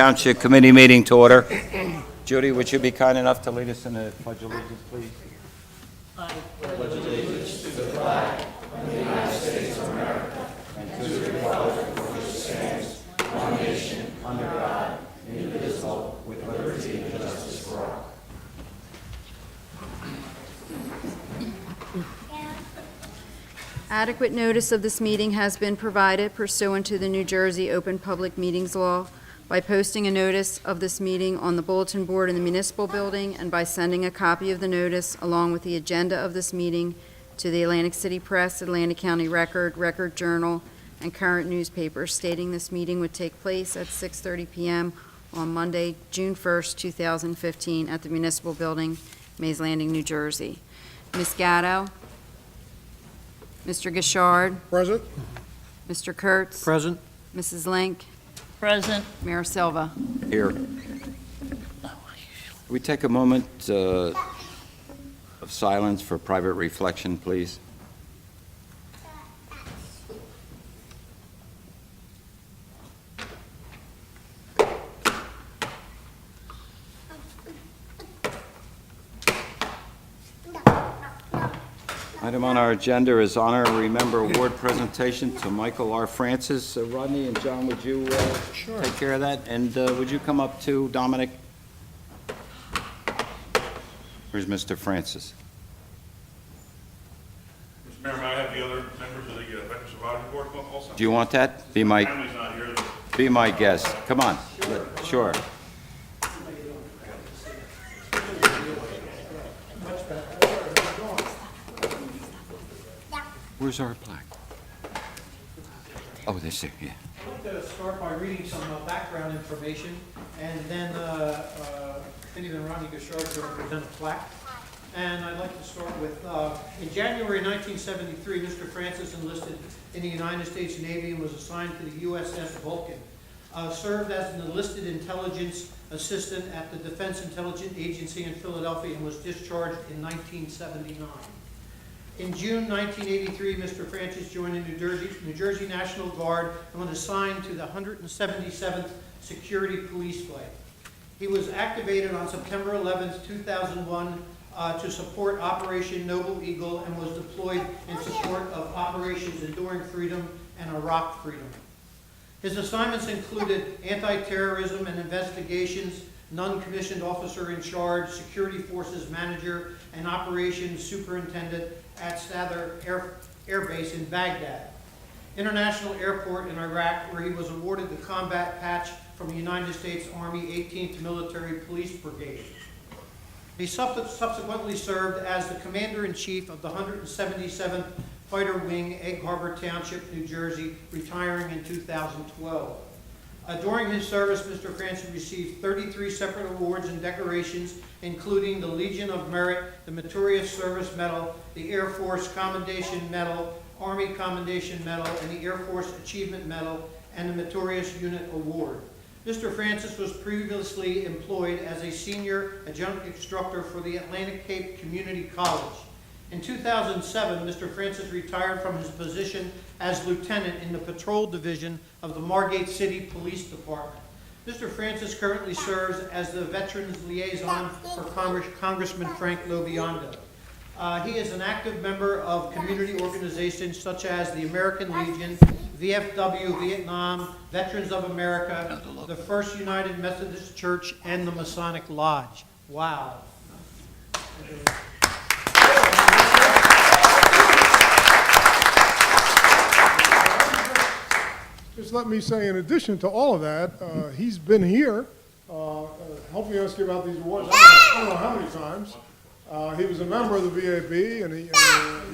Township Committee meeting to order. Judy, would you be kind enough to lead us in the Pledge of Allegiance, please? Adequate notice of this meeting has been provided pursuant to the New Jersey Open Public Meetings Law by posting a notice of this meeting on the bulletin board in the municipal building and by sending a copy of the notice along with the agenda of this meeting to the Atlantic City Press, Atlantic County Record, Record Journal, and current newspapers stating this meeting would take place at 6:30 p.m. on Monday, June 1st, 2015, at the municipal building, Mays Landing, New Jersey. Ms. Gatto? Mr. Gishard? Present. Mr. Kurtz? Present. Mrs. Link? Present. Mayor Silva? Here. We take a moment of silence for private reflection, please. Item on our agenda is Honor and Remember Award presentation to Michael R. Francis. Rodney and John, would you take care of that? And would you come up too, Dominic? Where's Mr. Francis? Mr. Mayor, may I have the other members of the Veteran Survivor Board come up also? Do you want that? Family's not here. Be my guest. Come on. Sure. Where's our plaque? Oh, this is, yeah. I'd like to start by reading some background information, and then Vinnie and Ronnie Gishard will present a plaque. And I'd like to start with, in January 1973, Mr. Francis enlisted in the United States Navy and was assigned to the USS Vulcan. Served as an enlisted intelligence assistant at the Defense Intelligence Agency in Philadelphia and was discharged in 1979. In June 1983, Mr. Francis joined the New Jersey National Guard and was assigned to the 177th Security Police Flight. He was activated on September 11, 2001 to support Operation Noble Eagle and was deployed in support of Operations Enduring Freedom and Iraq Freedom. His assignments included anti-terrorism and investigations, non-commissioned officer in charge, security forces manager, and operations superintendent at Stather Air Base in Baghdad, International Airport in Iraq, where he was awarded the combat patch from the United States Army 18th Military Police Brigade. He subsequently served as the Commander-in-Chief of the 177th Fighter Wing, Egg Harbor Township, New Jersey, retiring in 2012. During his service, Mr. Francis received 33 separate awards and decorations, including the Legion of Merit, the Meritorious Service Medal, the Air Force Commendation Medal, Army Commendation Medal, and the Air Force Achievement Medal, and the Meritorious Unit Award. Mr. Francis was previously employed as a senior adjunct instructor for the Atlantic Cape Community College. In 2007, Mr. Francis retired from his position as lieutenant in the patrol division of the Margate City Police Department. Mr. Francis currently serves as the Veterans Liaison for Congressman Frank Loviondo. He is an active member of community organizations such as the American Legion, VFW Vietnam, Veterans of America, the First United Methodist Church, and the Masonic Lodge. Wow. Just let me say, in addition to all of that, he's been here helping us give out these awards, I don't know how many times. He was a member of the VAB, and he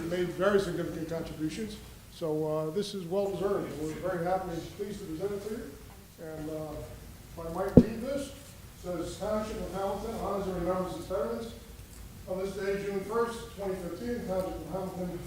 made very significant contributions. So this is well-deserved. We're very happy and pleased to present it to you. And if I might read this, it says, Township of Hamilton honors and remembers its veterans. On this day, June 1st, 2015, Township of Hamilton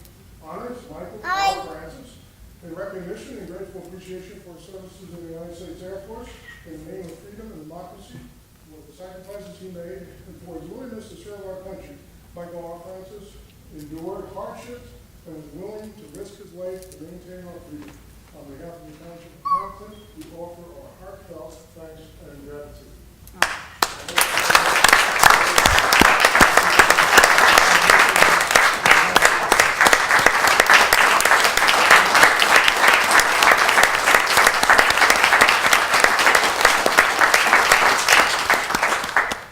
honors Michael R. Francis in recognition and grateful appreciation for his services in the United States Air Force in the name of freedom and democracy, for the sacrifices he made, and for his willingness to serve our country. Michael R. Francis endured hardship and was willing to risk his life to maintain our freedom. On behalf of the Township of Township, we offer our heartfelt thanks and gratitude.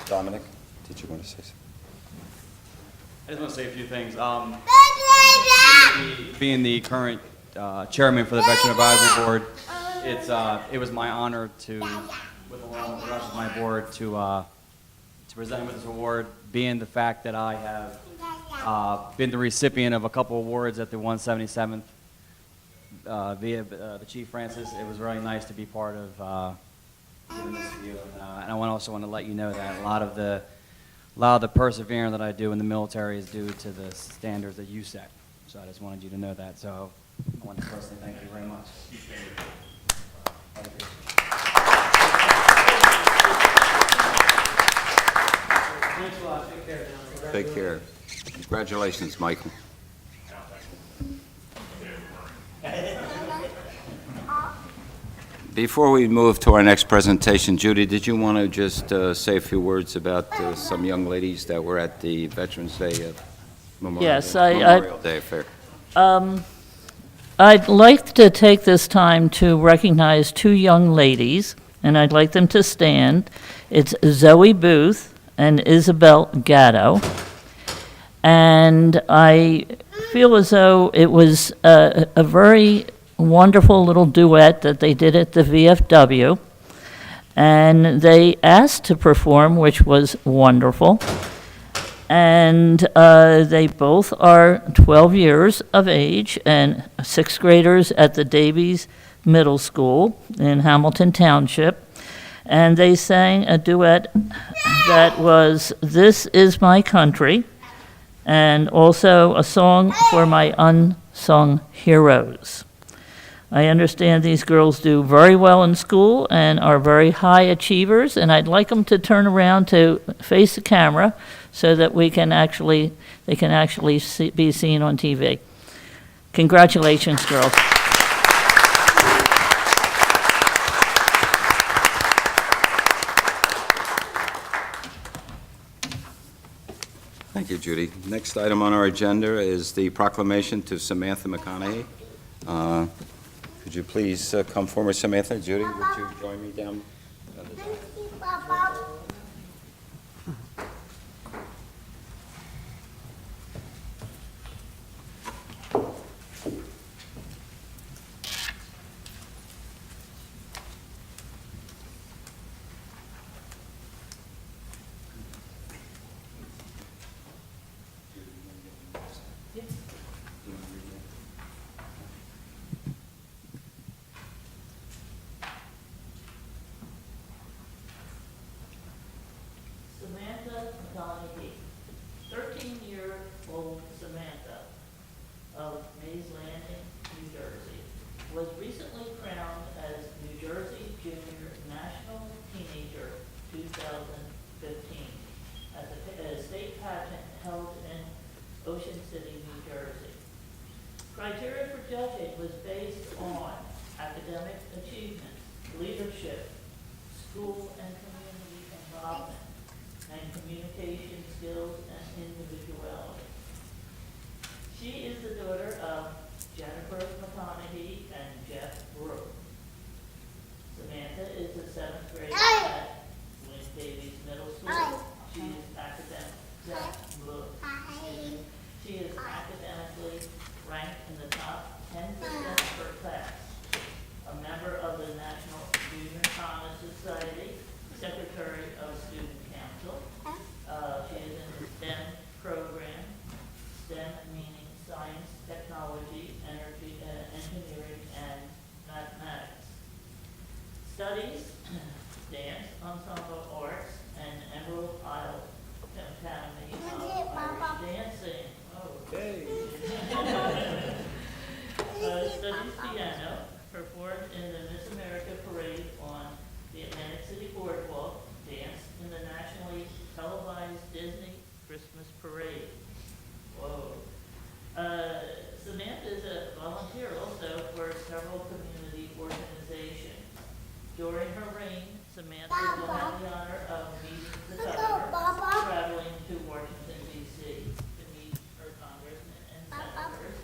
Dominic, did you want to say something? I just want to say a few things. Being the current chairman for the Veteran Advisory Board, it was my honor to, with along with the rest of my board, to present him with this award, being the fact that I have been the recipient of a couple awards at the 177th via the Chief Francis. It was really nice to be part of giving this to you. And I also want to let you know that a lot of the persevering that I do in the military is due to the standards that you set. So I just wanted you to know that. So I want to personally thank you very much. Thank you. Thanks a lot. Take care now. Take care. Congratulations, Michael. Before we move to our next presentation, Judy, did you want to just say a few words about some young ladies that were at the Veterans Day Memorial Day Affair? I'd like to take this time to recognize two young ladies, and I'd like them to stand. It's Zoe Booth and Isabel Gatto. And I feel as though it was a very wonderful little duet that they did at the VFW. And they asked to perform, which was wonderful. And they both are 12 years of age and sixth graders at the Davies Middle School in Hamilton Township. And they sang a duet that was "This Is My Country," and also a song for my unsung heroes. I understand these girls do very well in school and are very high achievers, and I'd like them to turn around to face the camera so that they can actually be seen on TV. Congratulations, girls. Thank you, Judy. Next item on our agenda is the proclamation to Samantha McConaughey. Could you please come forward, Samantha? Judy, would you join me down? Samantha McConaughey, 13-year-old Samantha of Mays Landing, New Jersey, was recently crowned as New Jersey Junior National Teenager 2015 at the state pageant held in Ocean City, New Jersey. Criteria for judging was based on academic achievements, leadership, school and community involvement, and communication skills and individuality. She is the daughter of Jennifer McConaughey and Jeff Brooke. Samantha is a seventh grader at Wayne Davies Middle School. She is She is academically ranked in the top 10% of her class. A member of the National Junior Honor Society, Secretary of Student Council. She is in the STEM program, STEM meaning science, technology, energy, engineering, and mathematics. Studies, dance, ensemble arts, and Emerald Isle Academy of Irish Dancing. Okay. Studies piano, performed in the Miss America Parade on the Atlantic City Boardwalk, danced in the nationally televised Disney Christmas Parade. Whoa. Samantha is a volunteer also for several community organizations. During her reign, Samantha will have the honor of meeting the governor, traveling to Washington, D.C. to meet her congressmen and senators,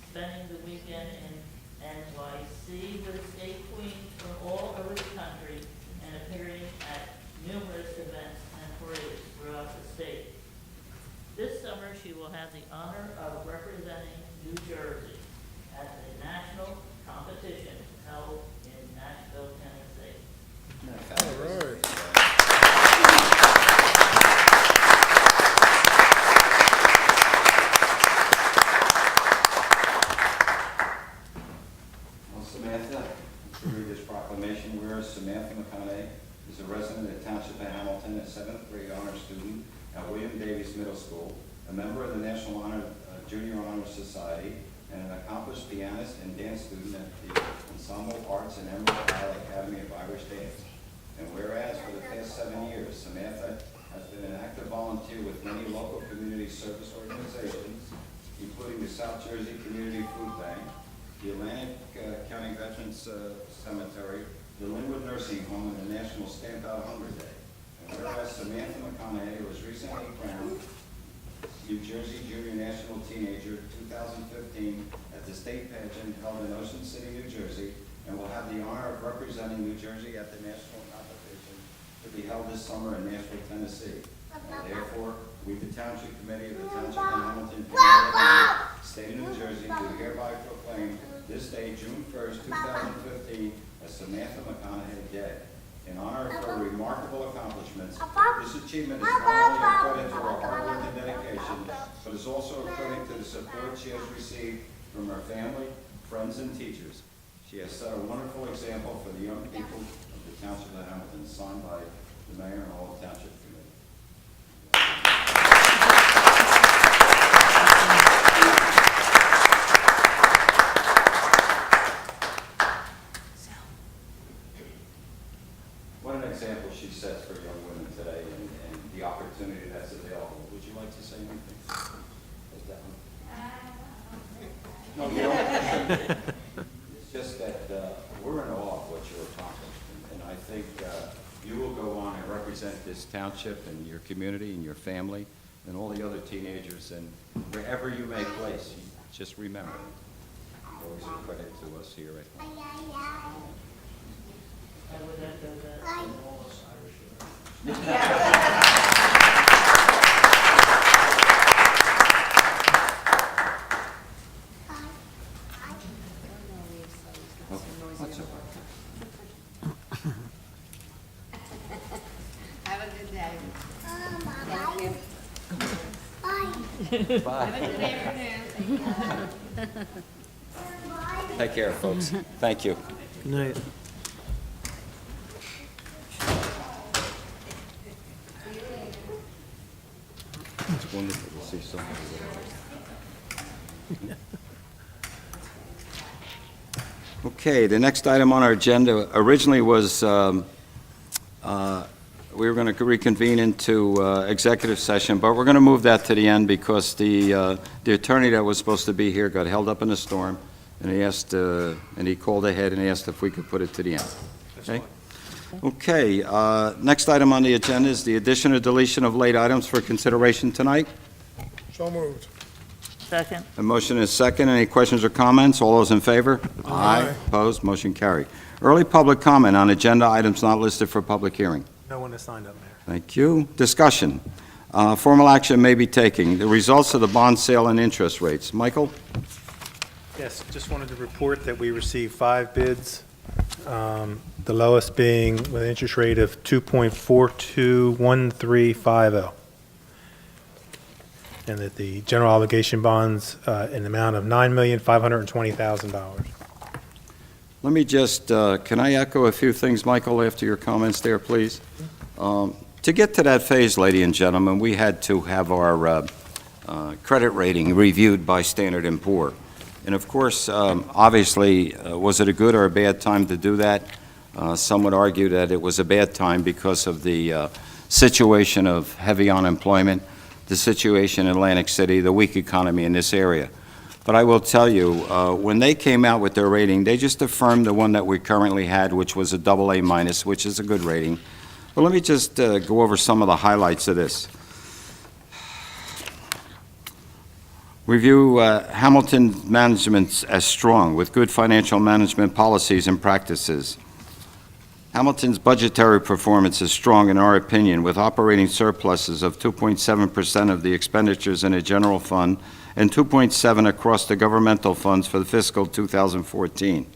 spending the weekend in NYC with state queens from all over the country, and appearing at numerous events and she will have the honor of representing New Jersey at the national competition held in Nashville, Tennessee. All right. Well, Samantha, to read this proclamation, whereas Samantha McConaughey is a resident of the Township of Hamilton, a seventh grade honor student at William Davies Middle School, a member of the National Junior Honor Society, and an accomplished pianist and dance student at the Ensemble Arts and Emerald Isle Academy of Irish Dance. And whereas for the past 7 years, Samantha has been an active volunteer with many local community service organizations, including the South Jersey Community Food Bank, the Atlantic County Veterans Cemetery, the Linwood Nursing Home, and the National Stamp Out Hunger Day. And whereas Samantha McConaughey was recently crowned New Jersey Junior National Teenager 2015 at the state pageant held in Ocean City, New Jersey, and will have the honor of representing New Jersey at the national competition to be held this summer in Nashville, Tennessee. And therefore, we, the Township Committee of the Township of Hamilton, State of New Jersey, do hereby proclaim this day, June 1st, 2015, as Samantha McConaughey Day. In honor of her remarkable accomplishments, this achievement is not only a credit to her hard work and dedication, but is also a credit to the support she has received from her family, friends, and teachers. She has set a wonderful example for the young people of the Township of Hamilton, signed by the Mayor and all the Township Committee. What an example she sets for young women today and the opportunity that's available. Would you like to say anything? No, you don't. It's just that we're in awe of what you're accomplishing. And I think you will go on and represent this township and your community and your family and all the other teenagers. And wherever you may place, you just remember, always a credit to us here at home. I would echo that. What's up? Have a good day. Bye. Have a good afternoon. Take care, folks. Thank you. Good night. It's wonderful to see so many. Okay, the next item on our agenda originally was, we were going to reconvene into executive session, but we're going to move that to the end because the attorney that was supposed to be here got held up in a storm, and he asked, and he called ahead and asked if we could put it to the end. Okay? Okay, next item on the agenda is the addition or deletion of late items for consideration tonight. So moved. Second. A motion is second. Any questions or comments? All those in favor? Aye. Opposed? Motion carried. Early public comment on agenda items not listed for public hearing. No one has signed up, Mayor. Thank you. Discussion. Formal action may be taken. The results of the bond sale and interest rates. Michael? Yes, just wanted to report that we received 5 bids, the lowest being with an interest rate of 2.421350, and that the general obligation bonds in the amount of $9,520,000. Let me just, can I echo a few things, Michael, after your comments there, please? To get to that phase, ladies and gentlemen, we had to have our credit rating reviewed by Standard & Poor. And of course, obviously, was it a good or a bad time to do that? Some would argue that it was a bad time because of the situation of heavy unemployment, the situation in Atlantic City, the weak economy in this area. But I will tell you, when they came out with their rating, they just affirmed the one that we currently had, which was a AA-, which is a good rating. But let me just go over some of the highlights of this. We view Hamilton management as strong, with good financial management policies and practices. Hamilton's budgetary performance is strong in our opinion, with operating surpluses of 2.7% of the expenditures in a general fund and 2.7 across the governmental funds for the fiscal 2014.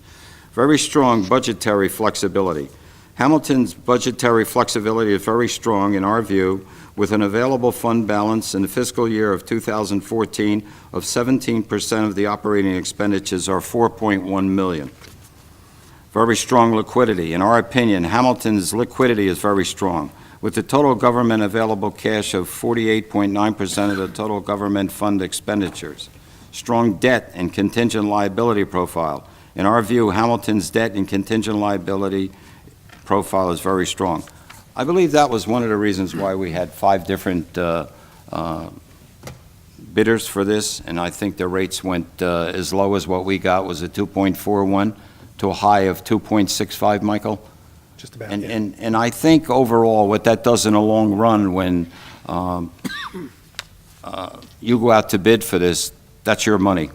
Very strong budgetary flexibility. Hamilton's budgetary flexibility is very strong in our view, with an available fund balance in the fiscal year of 2014 of 17% of the operating expenditures, or $4.1 million. Very strong liquidity. In our opinion, Hamilton's liquidity is very strong, with the total government available cash of 48.9% of the total government fund expenditures. Strong debt and contingent liability profile. In our view, Hamilton's debt and contingent liability profile is very strong. I believe that was one of the reasons why we had 5 different bidders for this, and I think the rates went as low as what we got was a 2.41 to a high of 2.65, Michael? Just about, And, yeah. and I think overall, what that does in the long run, when you go out to bid for this, that's your money.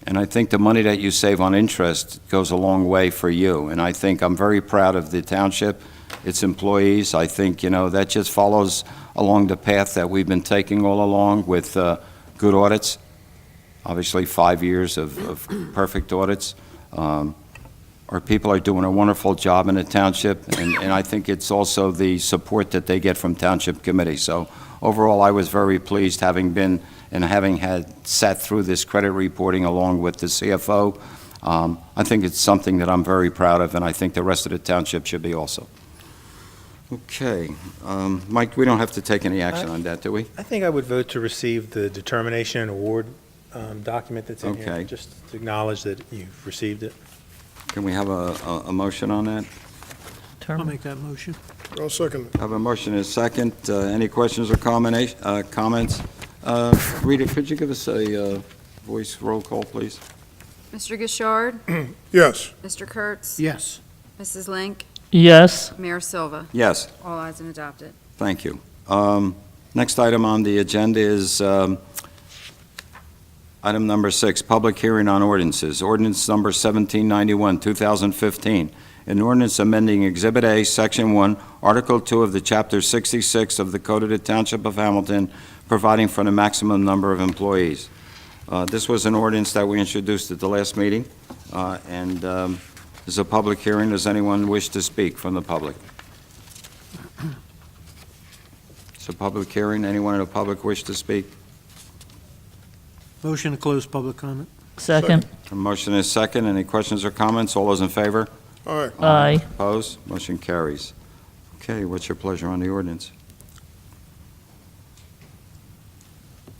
And I think the money that you save on interest goes a long way for you. And I think I'm very proud of the township, its employees. I think, that just follows along the path that we've been taking all along with good audits. Obviously, 5 years of perfect audits. Our people are doing a wonderful job in the township, and I think it's also the support that they get from Township Committee. So overall, I was very pleased having been and having had sat through this credit reporting along with the CFO. I think it's something that I'm very proud of, and I think the rest of the township should be also. Okay. Mike, we don't have to take any action on that, do we? I think I would vote to receive the determination and award document that's in here. Okay. Just to acknowledge that you've received it. Can we have a motion on that? I'll make that motion. I'll second it. I have a motion and a second. Any questions or comments? Rita, could you give us a voice roll call, please? Mr. Gishard? Yes. Mr. Kurtz? Yes. Mrs. Link? Yes. Mayor Silva? Yes. All ayes and adopted. Thank you. Next item on the agenda is item number 6, public hearing on ordinances. Ordinance number 1791, 2015. An ordinance amending Exhibit A, Section 1, Article 2 of the Chapter 66 of the Code of the Township of Hamilton, providing for the maximum number of employees. This was an ordinance that we introduced at the last meeting, and this is a public hearing. Does anyone wish to speak from the public? It's a public hearing. Anyone in the public wish to speak? Motion to close public comment. Second. A motion is second. Any questions or comments? All those in favor? All right. Aye. Opposed? Motion carries. Okay, what's your pleasure on the ordinance?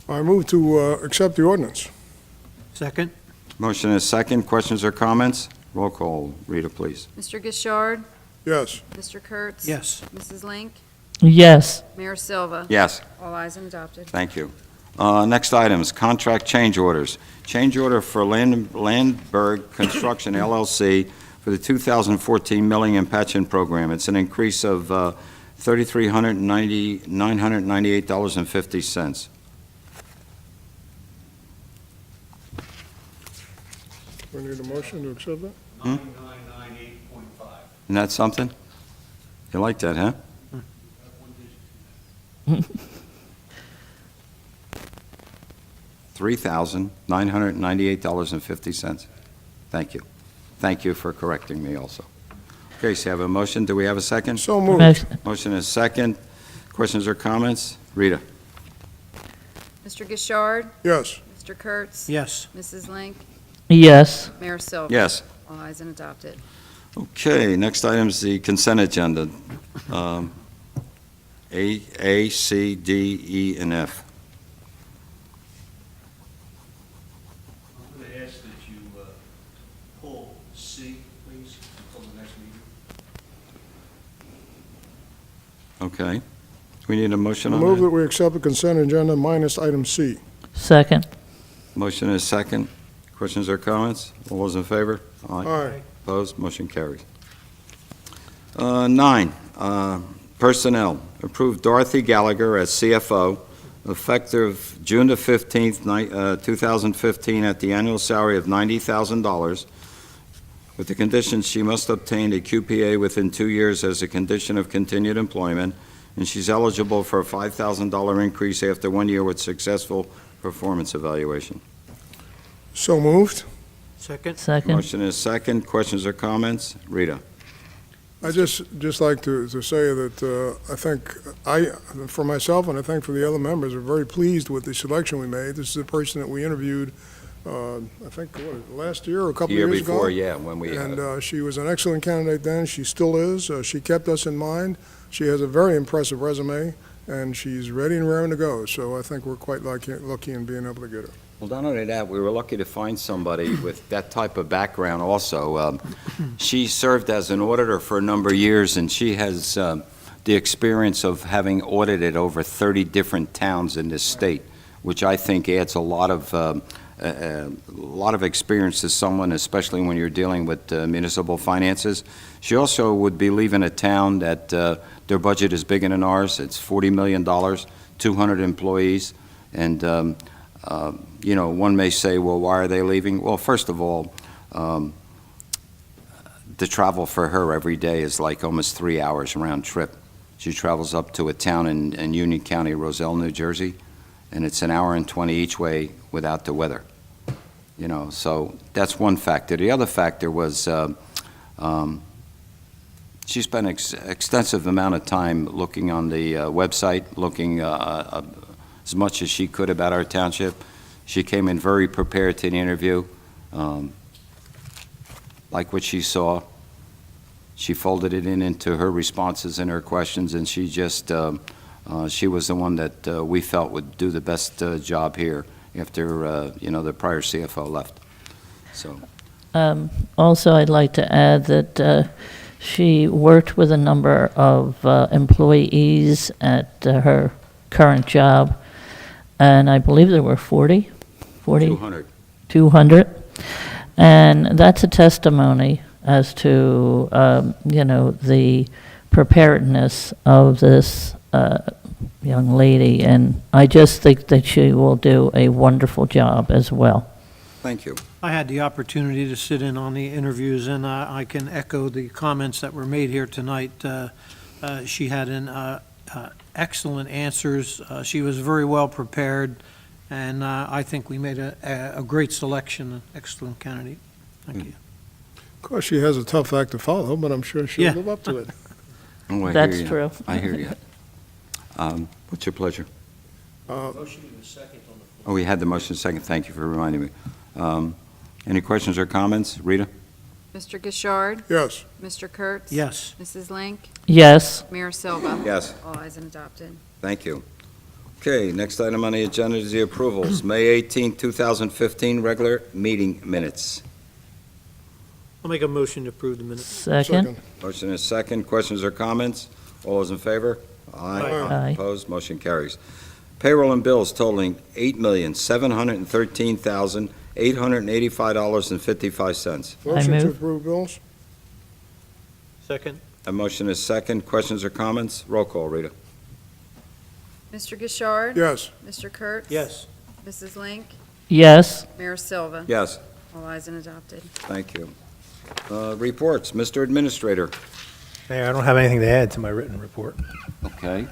I move to accept the ordinance. Second? Motion is second. Questions or comments? Roll call. Rita, please. Mr. Gishard? Yes. Mr. Kurtz? Yes. Mrs. Link? Yes. Mayor Silva? Yes. All ayes and adopted. Thank you. Next items, contract change orders. Change order for Landberg Construction LLC for the 2014 milling and patching program. It's an increase of $3,998.50. We need a motion to accept that? 9998.5. Isn't that something? You like that, huh? $3,998.50. Thank you. Thank you for correcting me also. Okay, so you have a motion. Do we have a second? So moved. Motion. Motion is second. Questions or comments? Rita? Mr. Gishard? Yes. Mr. Kurtz? Yes. Mrs. Link? Yes. Mayor Silva? Yes. All ayes and adopted. Okay, next item is the consent agenda. A, C, D, E, and F. I'm going to ask that you pull C, please, until the next meeting. Okay. We need a motion I on move that that? we accept the consent agenda minus item C. Second. Motion is second. Questions or comments? All those in favor? All right. Opposed? Motion carries. 9, personnel. Approve Dorothy Gallagher as CFO, effective June the 15th, 2015, at the annual salary of $90,000. with the condition she must obtain a QPA within 2 years as a condition of continued employment, and she's eligible for a $5,000 increase after 1 year with successful performance evaluation. So moved. Second? Second. Motion is second. Questions or comments? Rita? I just like to say that I think for myself, and I think for the other members, are very pleased with the selection we made. This is a person that we interviewed, I think, last year or a couple The year years ago. before, yeah, when we had it. And she was an excellent candidate then. She still is. She kept us in mind. She has a very impressive resume, and she's ready and raring to go. So I think we're quite lucky in being able to get her. Well, not only that, we were lucky to find somebody with that type of background also. She served as an auditor for a number of years, and she has the experience of having audited over 30 different towns in this state, which I think adds a lot of experience to someone, especially when you're dealing with municipal finances. She also would be leaving a town that their budget is bigger than ours. It's $40 million, 200 employees, and one may say, well, why are they leaving? Well, first of all, the travel for her every day is like almost 3 hours round trip. She travels up to a town in Union County, Roselle, New Jersey, and it's 1 hour and 20 each way without the weather. So that's one factor. The other factor was she spent extensive amount of time looking on the website, looking as much as she could about our township. She came in very prepared to the interview. Like what she saw, she folded it into her responses and her questions, and she was the one that we felt would do the best job here after, the prior CFO left. So, Also, I'd like to add that she worked with a number of employees at her current job, and I believe there were 40? 200. 200. And that's a testimony as to, the preparedness of this young lady, and I just think that she will do a wonderful job as well. Thank you. I had the opportunity to sit in on the interviews, and I can echo the comments that were made here tonight. She had excellent answers. She was very well prepared, and I think we made a great selection, an excellent candidate. Thank you. Of course, she has a tough act to follow, but I'm sure she'll Yeah. live up to it. Oh, I That's hear you. true. I hear you. What's your pleasure? Motion in a second on the floor. Oh, we had the motion second. Thank you for reminding me. Any questions or comments? Rita? Mr. Gishard? Yes. Mr. Kurtz? Yes. Mrs. Link? Yes. Mayor Silva? Yes. All ayes and adopted. Thank you. Okay, next item on the agenda is the approvals. May 18, 2015, regular meeting minutes. I'll make a motion to approve the minutes. Second. Motion is second. Questions or comments? All those in favor? Aye. Opposed? Motion carries. Payroll and bills totaling $8,713,885.55. Motion to move. approve bills? Second? A motion is second. Questions or comments? Roll call, Rita. Mr. Gishard? Yes. Mr. Kurtz? Yes. Mrs. Link? Yes. Mayor Silva? Yes. All ayes and adopted. Thank you. Reports, Mr. Administrator. Mayor, I don't have anything to add to my written report. Okay.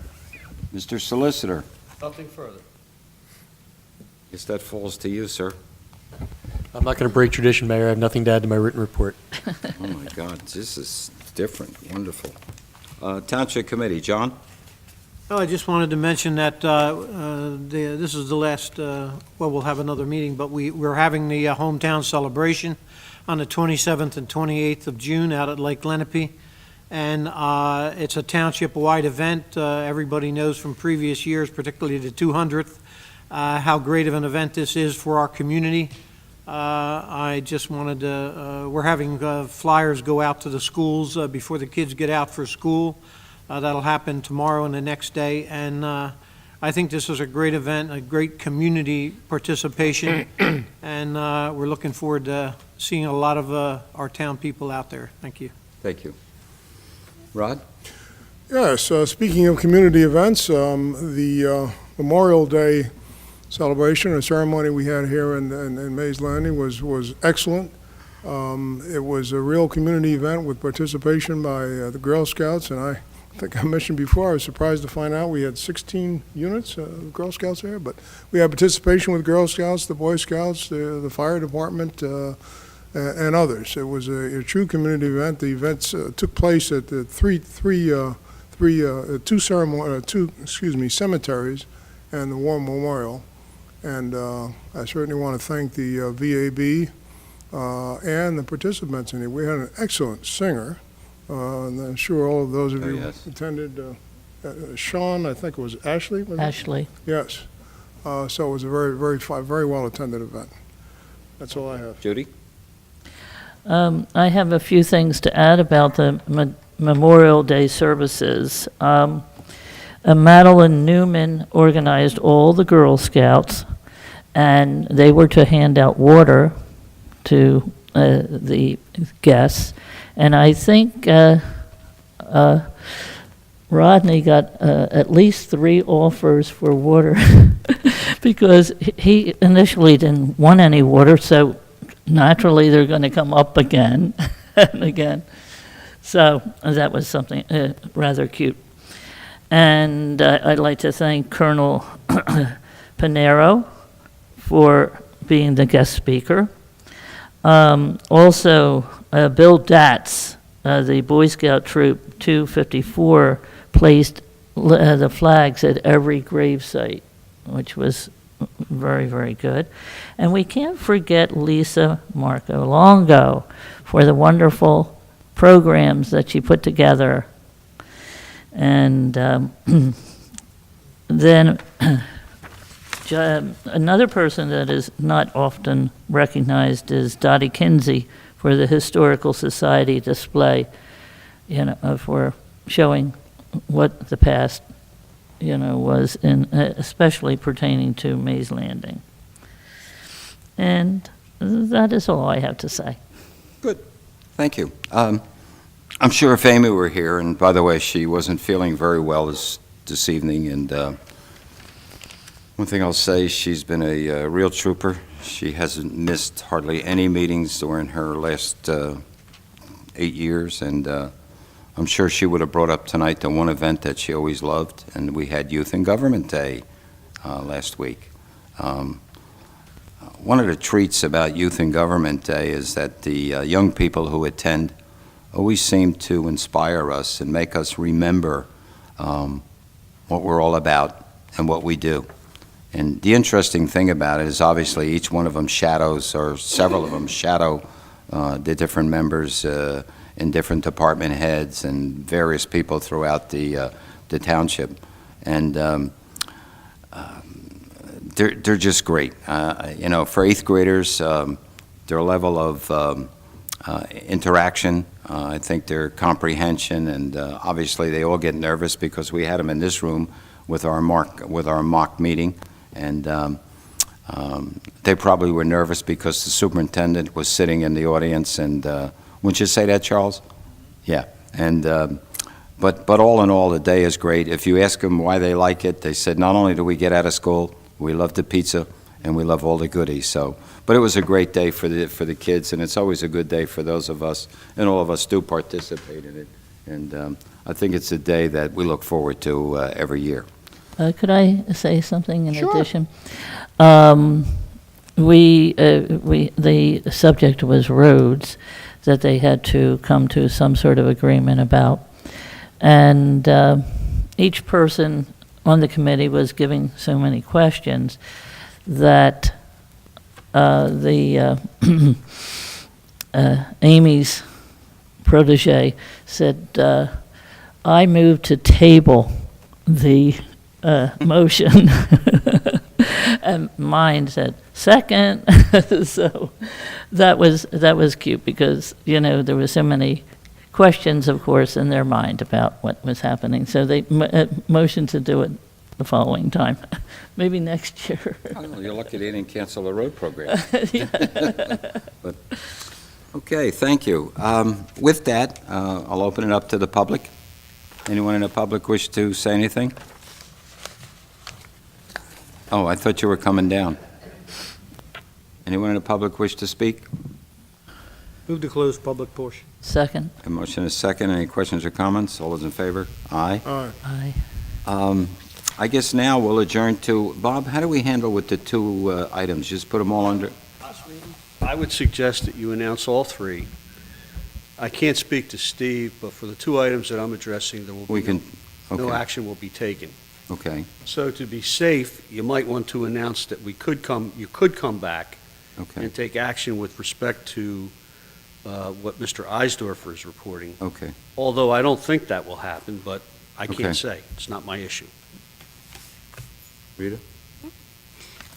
Mr. Solicitor. Nothing further. Guess that falls to you, sir. I'm not going to break tradition, Mayor. I have nothing to add to my written report. Oh, my God, this is different. Wonderful. Township Committee, John? Oh, I just wanted to mention that this is the last, we'll have another meeting, but we're having the hometown celebration on the 27th and 28th of June out at Lake Lenape. And it's a township-wide event. Everybody knows from previous years, particularly the 200th, how great of an event this is for our community. I just wanted to, we're having flyers go out to the schools before the kids get out for school. That'll happen tomorrow and the next day. And I think this is a great event, a great community participation. And we're looking forward to seeing a lot of our town people out there. Thank you. Thank you. Rod? Yes, speaking of community events, the Memorial Day celebration or ceremony we had here in Mays Landing was excellent. It was a real community event with participation by the Girl Scouts, and I think I mentioned before, I was surprised to find out we had 16 units of Girl Scouts there, but we had participation with Girl Scouts, the Boy Scouts, the fire department, and others. It was a true community event. The events took place at the two cemeteries and the War Memorial. And I certainly want to thank the VAB and the participants in it. We had an excellent singer, and I'm sure all of those of you yes. attended. Sean, I think it was Ashley, was it? Ashley. Yes. So it was a very well-attended event. That's all I have. Judy? I have a few things to add about the Memorial Day services. Madeline Newman organized all the Girl Scouts, and they were to hand out water to the guests. And I think Rodney got at least 3 offers for water because he initially didn't want any water, so naturally they're going to come up again and again. So that was something rather cute. And I'd like to thank Colonel Panero for being the guest speaker. Also, Bill Datz, the Boy Scout Troop 254, placed the flags at every gravesite, which was very, very good. And we can't forget Lisa Marco Longo for the wonderful programs that she put together. And then another person that is not often recognized is Dottie Kinsey for the Historical Society display, for showing what the past, was in, especially pertaining to Mays Landing. And that is all I have to say. Good. Thank you. I'm sure if Amy were here, and by the way, she wasn't feeling very well this evening, and one thing I'll say, she's been a real trooper. She hasn't missed hardly any meetings during her last 8 years, and I'm sure she would have brought up tonight the one event that she always loved, and we had Youth in Government Day last week. One of the treats about Youth in Government Day is that the young people who attend always seem to inspire us and make us remember what we're all about and what we do. And the interesting thing about it is obviously each one of them shadows, or several of them shadow the different members and different department heads and various people throughout the township. And they're just great. For 8th graders, their level of interaction, I think their comprehension, and obviously they all get nervous because we had them in this room with our mock meeting, and they probably were nervous because the superintendent was sitting in the audience, and wouldn't you say that, Charles? Yeah. And but all in all, the day is great. If you ask them why they like it, they said not only do we get out of school, we love the pizza and we love all the goodies. So, but it was a great day for the kids, and it's always a good day for those of us, and all of us do participate in it. And I think it's a day that we look forward to every year. Could I say something in Sure. addition? The subject was roads that they had to come to some sort of agreement about. And each person on the committee was giving so many questions that Amy's protege said, I moved to table the motion. And mine said, second. So that was cute because, there were so many questions, of course, in their mind about what was happening. So they motioned to do it the following time. Maybe next year. I don't know, you're lucky they didn't cancel the road program. But, okay, thank you. With that, I'll open it up to the public. Anyone in the public wish to say anything? Oh, I thought you were coming down. Anyone in the public wish to speak? Move to close public portion. Second. A motion is second. Any questions or comments? All those in favor? Aye. Aye. Aye. I guess now we'll adjourn to, Bob, how do we handle with the two items? Just put them all under? I would suggest that you announce all three. I can't speak to Steve, but for the two items that I'm addressing, there will We be can, no okay, action will be taken. okay, So to be safe, you might want to announce that you could come back okay, and take action with respect to what Mr. Eisdorfer is reporting. okay. Although I don't think that will happen, but I Okay. can't say. It's not my issue. Rita?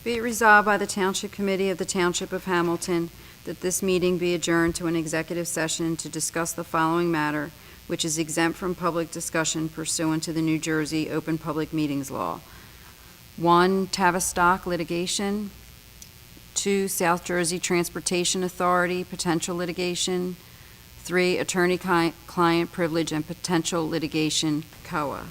Be it resolved by the Township Committee of the Township of Hamilton that this meeting be adjourned to an executive session to discuss the following matter, which is exempt from public discussion pursuant to the New Jersey Open Public Meetings Law. 1, Tavistock litigation. 2, South Jersey Transportation Authority potential litigation. 3, attorney-client privilege and potential litigation, COA.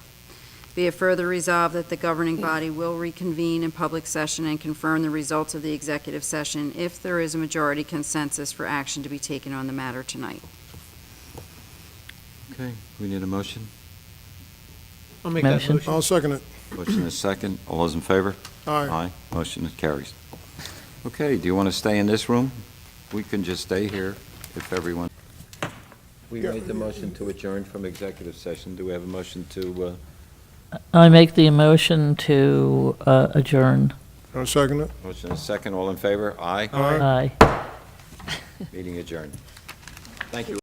Be it further resolved that the governing body will reconvene in public session and confirm the results of the executive session if there is a majority consensus for action to be taken on the matter tonight. Okay, we need a motion? I'll make that Motion. motion. I'll second it. Motion is second. All those in favor? Aye. Motion carries. Okay, do you want to stay in this room? We can just stay here if everyone... We made the motion to adjourn from executive session. Do we have a motion to, I make the motion to adjourn. I'll second it. motion is second. All in favor? Aye. Aye. Meeting adjourned. Thank you.